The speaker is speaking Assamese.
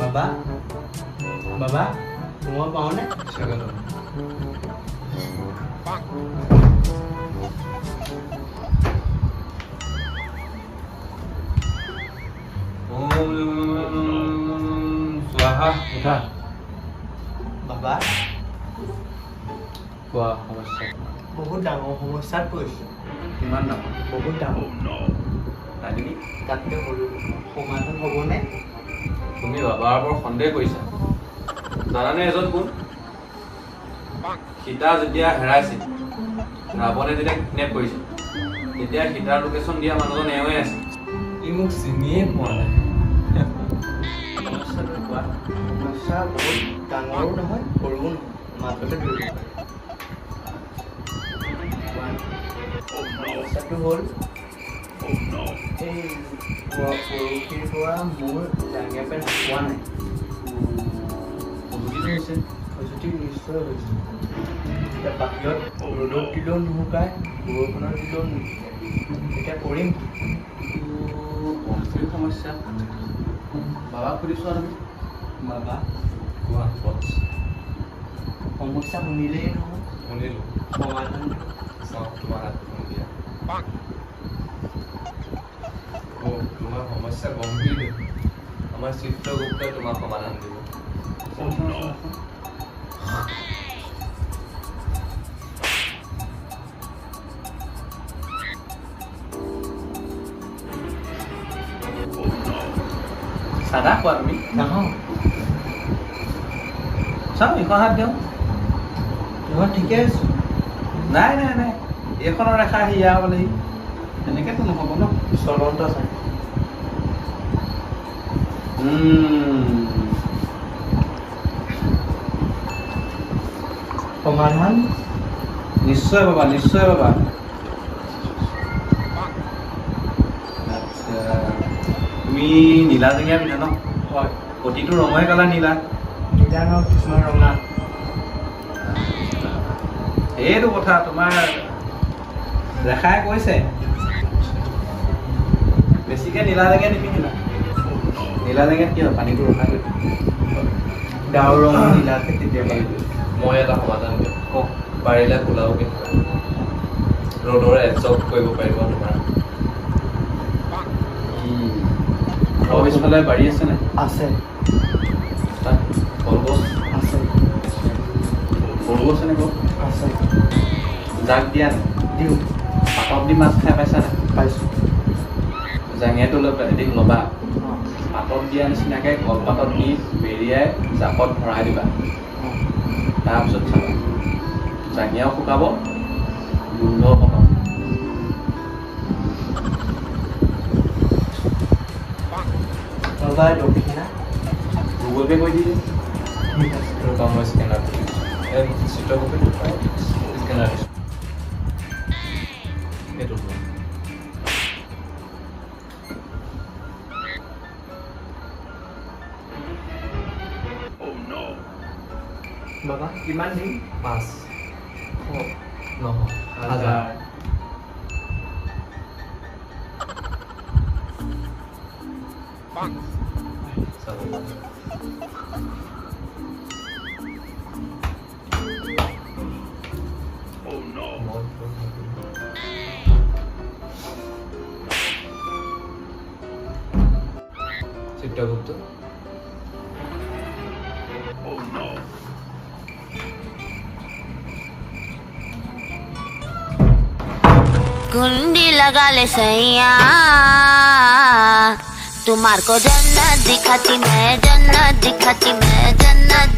বাবা বাবা মই পাওঁনে स्वाहा উঠা বাবা কোৱা সমস্যা বহুত ডাঙৰ সমস্যাত পৰিছোঁ কিমান ডাঙৰ বহুত ডাঙৰ ৰাগিনী তাতকৈ সৰু সমাধান হ'বনে তুমি বাবাৰ ওপৰত সন্দেহ কৰিছা জানানে এজন কোন সীতা যেতিয়া হেৰাইছিল ৰাৱণে যেতিয়া কিডনেপ কৰিছিল তেতিয়া সীতাৰ লোকেশ্যন দিয়া মানুহজন এওঁৱে আছিল ই মোক চিনিয়ে পোৱা নাই সমস্যাটো কোৱা সমস্যা বহুত ডাঙৰো নহয় সৰুও নহয় মাজতে ধৰিব পাৰি সমস্যাটো হ'ল এই পৰহিৰ পৰা মোৰ জাঙিয়া পেণ্ট পোৱা নাই হৈছে খজুতি নিশ্চয় হৈছে এতিয়া বাহিৰত ৰ'দত দিলেও নুশুকায় বৰষুণত দিলেও নুশুকায় এতিয়া কৰিম গম্ভীৰ সমস্যা বাবাক সুধিছোঁ আমি বাবা কোৱা সমস্যা শুনিলেই নহয় শুনিলোঁ সমাধান চাওক তোমাৰ হাতখন দিয়া তোমাৰ সমস্যা গম্ভীৰ আমাৰ চিত্ৰগুপ্তই তোমাক সমাধান দিব চাদা খোৱা তুমি নাখাওঁ চাওঁ এইখন হাত দিওঁ নহয় ঠিকে আছোঁ নাই নাই নাই এইখনৰ ৰেখা হিয়া হ'লে তেনেকেতো নহ'ব ন চলন্ত চাই সমাধান নিশ্চয় পাবা নিশ্চয় পাবা আচ্ছা তুমি নীলা জেঙীয়া পিন্ধা ন হয় প্ৰতিটো ৰঙৰে কালাৰ নীলা নীলা ৰঙ কিছুমান ৰঙা সেইটো কথা তোমাৰ ৰেখাই কৈছে বেছিকৈ নীলা জেঙীয়া নিপিন্ধিবা নীলা জেঙীয়াত কি হয় পানীটো ৰখা গৈ ডাৱৰ ৰঙ নীলাকে তেতিয়া মই এটা সমাধান দিম কওক পাৰিলে কোলাও পিন্ধিবা ৰ'দৰে এবজৰ্ব কৰিব পাৰিব তোমাৰ পিছফালে বাৰী আছেনে আছে তাত কলগছ আছে সৰু আছেনে কল আছে জাক দিয়া নাই দিওঁ পাতত দি মাছ খাই পাইছানে পাইছোঁ জাঙিয়াটো এদিন ল'বা পাতত দিয়া নিচিনাকৈ কলপাতত দি বেৰিয়াই জাপত ভৰাই দিবা তাৰপিছত চাবা জাঙিয়াও শুকাব গোন্ধও শুকাব ৰবা দক্ষিণা গুগল পে' কৰি দিলে ঠিক আছে ৰবা মই স্কেনাৰ এই চিত্ৰকপিটো স্কেনাৰ দিছোঁ সেইটো বাবা কিমান দিম 5 নহয় 1000 চিত্ৰগুপ্ত कुंडी लगा ले सैया तुम्हार को जन्नत दिखाती मैं जन्नत दिखाती मैं जन्नत